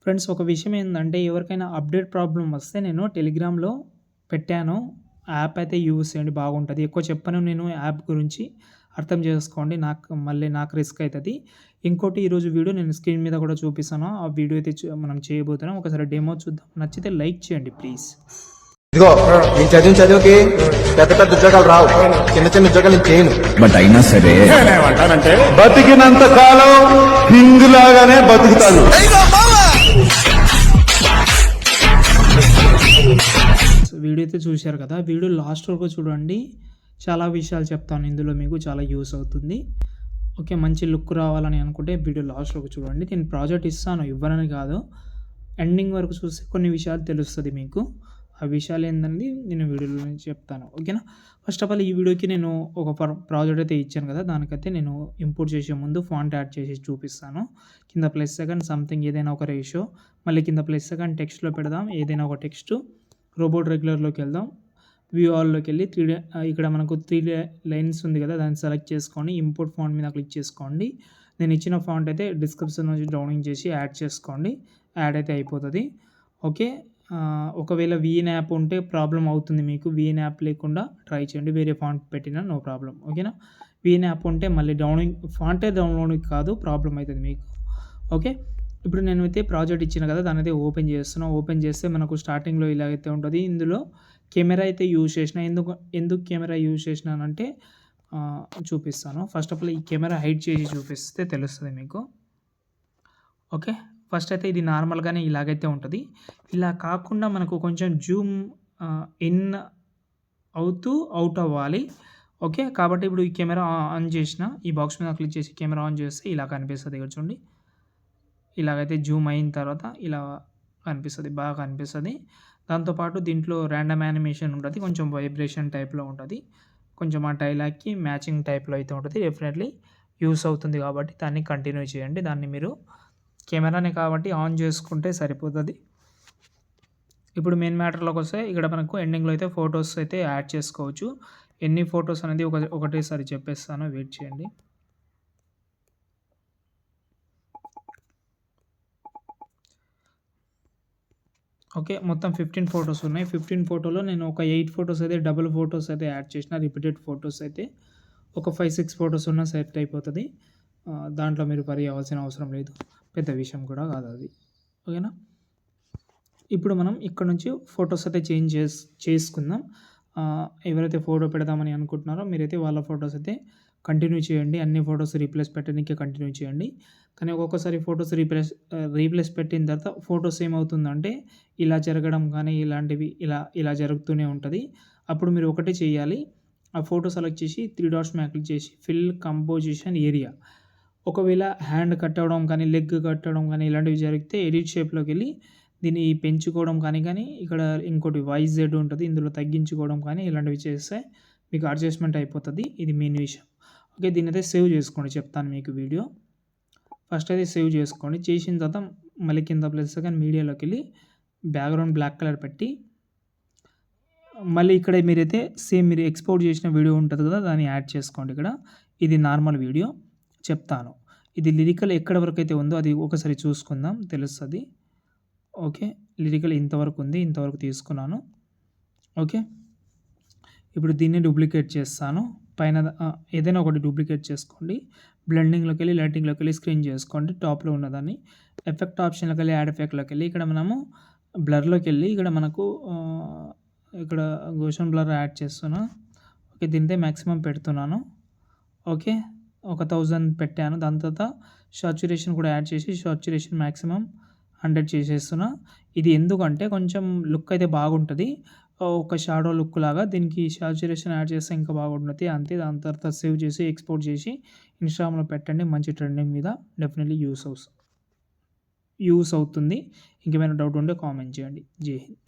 Friends ఒక విషయం ఏందంటే ఎవరికైనా అప్డేట్ ప్రాబ్లమ్ వస్తే నేను టెలిగ్రామ్‌లో పెట్టాను. యాప్ అయితే యూజ్ చేయండి బాగుంటది. ఎక్కువ చెప్పను నేను యాప్ గురించి. అర్థం చేసుకోండి. నాకు రిస్క్ అయితది. ఇంకోటి ఈరోజు వీడియో నేను స్క్రీన్ మీద కూడా చూపిస్తాను. ఆ వీడియో అయితే మనం చేయబోతున్నాం. ఒకసారి డెమో చూద్దాం. నచ్చితే లైక్ చేయండి ప్లీజ్. ఇదిగో నేను చదువుకి పెద్ద పెద్ద ఉద్యోగాలు రావు, చిన్న చిన్న ఉద్యోగాలు నేను చేయను. బట్ అయినా సరే నేనేమంటానంటే బతికినంత కాలం హింగులాగానే బతుకుతాను. వీడియో అయితే చూశారు కదా, వీడియో లాస్ట్ వరకు చూడండి. చాలా విషయాలు చెప్తాను ఇందులో, మీకు చాలా యూస్ అవుతుంది. ఓకే, మంచి లుక్ రావాలని అనుకుంటే వీడియో లాస్ట్ వరకు చూడండి. నేను ప్రాజెక్ట్ ఇస్తాను, ఇవ్వనని కాదు. ఎండింగ్ వరకు చూస్తే కొన్ని విషయాలు తెలుస్తుంది మీకు. ఆ విషయాలు ఏంటంటే నేను వీడియోలో చెప్తాను. ఓకేనా. ఫస్ట్ ఆఫ్ ఆల్ ఈ వీడియోకి నేను ఒక ప్రాజెక్ట్ అయితే ఇచ్చాను కదా, దానికైతే నేను ఇంపోర్ట్ చేసే ముందు ఫాంట్ యాడ్ చేసి చూపిస్తాను. కింద ప్లస్ సెకండ్ సంథింగ్ ఏదైనా ఒక రేషియో, మళ్ళీ కింద ప్లస్ సెకండ్ టెక్స్ట్లో పెడదాం. ఏదైనా ఒక టెక్స్ట్ రోబోట్ రెగ్యులర్లోకి వెళ్దాం. వ్యూ ఆల్లోకి వెళ్ళి ఇక్కడ మనకు 3 లైన్స్ ఉంది కదా, దాన్ని సెలెక్ట్ చేసుకొని ఇంపోర్ట్ ఫాంట్ మీద క్లిక్ చేసుకోండి. నేను ఇచ్చిన ఫాంట్ అయితే డిస్క్రిప్షన్ నుంచి డౌన్లోడ్ చేసి యాడ్ చేసుకోండి. యాడ్ అయితే అయిపోతుంది. ఓకే, ఒకవేళ వీఎన్ యాప్ ఉంటే ప్రాబ్లం అవుతుంది మీకు. వీఎన్ యాప్ లేకుండా ట్రై చేయండి, వేరే ఫాంట్ పెట్టినా నో ప్రాబ్లం. ఓకేనా. వీఎన్ యాప్ ఉంటే మళ్ళీ ఫాంటే డౌన్లోడ్ కాదు, ప్రాబ్లం అవుతుంది మీకు. ఓకే, ఇప్పుడు నేనైతే ప్రాజెక్ట్ ఇచ్చిన కదా, దాని అయితే ఓపెన్ చేస్తున్నాను. ఓపెన్ చేస్తే మనకు స్టార్టింగ్లో ఇలాగైతే ఉంటుంది. ఇందులో కెమెరా అయితే యూజ్ చేసిన. ఎందుకు కెమెరా యూజ్ చేసినానంటే చూపిస్తాను. ఫస్ట్ ఆఫ్ ఆల్ ఈ కెమెరా హైడ్ చేసి చూపిస్తే తెలుస్తుంది మీకు. ఓకే, ఫస్ట్ అయితే ఇది నార్మల్గానే ఇలాగైతే ఉంటుంది. ఇలా కాకుండా మనకు కొంచెం జూమ్ ఇన్ అవుతూ అవుట్ అవ్వాలి. ఓకే, కాబట్టి ఇప్పుడు ఈ కెమెరా ఆన్ చేసిన, ఈ బాక్స్ మీద క్లిక్ చేసి కెమెరా ఆన్ చేస్తే ఇలా కనిపిస్తుంది. ఇక్కడ చూడండి, ఇలాగైతే జూమ్ అయిన తర్వాత ఇలా కనిపిస్తుంది, బాగా కనిపిస్తుంది. దాంతోపాటు దీంట్లో ర్యాండమ్ యానిమేషన్ ఉంటుంది, కొంచెం వైబ్రేషన్ టైప్లో ఉంటుంది. కొంచెం ఆ డైలాగ్కి మ్యాచింగ్ టైప్లో అయితే ఉంటుంది. డెఫినెట్లీ యూస్ అవుతుంది కాబట్టి దాన్ని కంటిన్యూ చేయండి. దాన్ని మీరు కెమెరానే కాబట్టి ఆన్ చేసుకుంటే సరిపోతుంది. ఇప్పుడు మెయిన్ మ్యాటర్లోకి వస్తే ఇక్కడ మనకు ఎండింగ్లో అయితే ఫొటోస్ అయితే యాడ్ చేసుకోవచ్చు. ఎన్ని ఫొటోస్ అనేది ఒకటేసారి చెప్పేస్తాను, వెయిట్ చేయండి. ఓకే, మొత్తం 15 ఫొటోస్ ఉన్నాయి. 15 ఫోటోలో నేను ఒక 8 ఫొటోస్ అయితే డబుల్ ఫొటోస్ అయితే యాడ్ చేసిన. రిపీటెడ్ ఫొటోస్ అయితే ఒక 5-6 ఫొటోస్ ఉన్న సెట్ అయిపోతుంది. దాంట్లో మీరు వరి అవ్వాల్సిన అవసరం లేదు, పెద్ద విషయం కూడా కాదు అది. ఓకేనా. ఇప్పుడు మనం ఇక్కడ నుంచి ఫొటోస్ అయితే చేంజ్ చేసుకుందాం. ఎవరైతే ఫోటో పెడదామని అనుకుంటున్నారో మీరైతే వాళ్ళ ఫొటోస్ అయితే కంటిన్యూ చేయండి. అన్ని ఫొటోస్ రీప్లేస్ పెట్టడానికి కంటిన్యూ చేయండి. కానీ ఒక్కొక్కసారి ఫొటోస్ రీప్లేస్ పెట్టిన తర్వాత ఫొటోస్ ఏమవుతుందంటే ఇలా జరగడం కానీ ఇలాంటివి ఇలా జరుగుతూనే ఉంటుంది. అప్పుడు మీరు ఒకటే చేయాలి, ఆ ఫోటో సెలెక్ట్ చేసి 3 డాట్స్ మీద క్లిక్ చేసి ఫిల్ కంపోజిషన్ ఏరియా. ఒకవేళ హ్యాండ్ కట్ అవ్వడం కానీ లెగ్ కట్ అవ్వడం కానీ ఇలాంటివి జరిగితే ఎడిట్ షేప్లోకి వెళ్ళి దీన్ని పెంచుకోవడం కానీ ఇక్కడ ఇంకోటి YZ ఉంటుంది, ఇందులో తగ్గించుకోవడం కానీ ఇలాంటివి చేస్తే మీకు అడ్జస్ట్మెంట్ అయిపోతుంది. ఇది మెయిన్ విషయం. ఓకే, దీన్ని అయితే సేవ్ చేసుకోండి, చెప్తాను మీకు వీడియో. ఫస్ట్ అయితే సేవ్ చేసుకోండి. చేసిన తర్వాత మళ్ళీ కింద ప్లస్ సెకండ్ మీడియాలోకి వెళ్ళి బ్యాక్గ్రౌండ్ బ్లాక్ కలర్ పెట్టి మళ్ళీ ఇక్కడ మీరైతే సేమ్ మీరు ఎక్స్పోర్ట్ చేసిన వీడియో ఉంటుంది కదా, దాన్ని యాడ్ చేసుకోండి. ఇక్కడ ఇది నార్మల్ వీడియో చెప్తాను. ఇది లిరికల్ ఎక్కడ వరకు అయితే ఉందో అది ఒకసారి చూసుకుందాం, తెలుస్తుంది. ఓకే, లిరికల్ ఇంతవరకు ఉంది, ఇంతవరకు తీసుకున్నాను. ఓకే, ఇప్పుడు దీన్ని డూప్లికేట్ చేస్తాను. పైన ఏదైనా ఒకటి డూప్లికేట్ చేసుకోండి. బ్లెండింగ్లోకి వెళ్ళి లైటింగ్లోకి వెళ్ళి స్క్రీన్ చేసుకోండి. టాప్లో ఉన్నదాన్ని ఎఫెక్ట్ ఆప్షన్లోకి వెళ్ళి యాడ్ ఎఫెక్ట్లోకి వెళ్ళి ఇక్కడ మనము బ్లర్లోకి వెళ్ళి ఇక్కడ మనకు ఇక్కడ గోషన్ బ్లర్ యాడ్ చేస్తున్నా. ఓకే, దీనితో మ్యాక్సిమం పెడుతున్నాను. ఓకే, 1000 పెట్టాను. దాని తర్వాత సాచురేషన్ కూడా యాడ్ చేసి సాచురేషన్ మ్యాక్సిమం 100 చేసేస్తున్నా. ఇది ఎందుకంటే కొంచెం లుక్ అయితే బాగుంటుంది, ఒక షాడో లుక్ లాగా. దీనికి సాచురేషన్ యాడ్ చేస్తే ఇంకా బాగుంటుంది అంతే. దాని తర్వాత సేవ్ చేసి ఎక్స్పోర్ట్ చేసి ఇన్స్టాగ్రామ్లో పెట్టండి. మంచి ట్రెండింగ్ మీద డెఫినెట్లీ యూస్ అవుతుంది. ఇంకేమైనా డౌట్ ఉంటే కామెంట్ చేయండి. జై హింద్.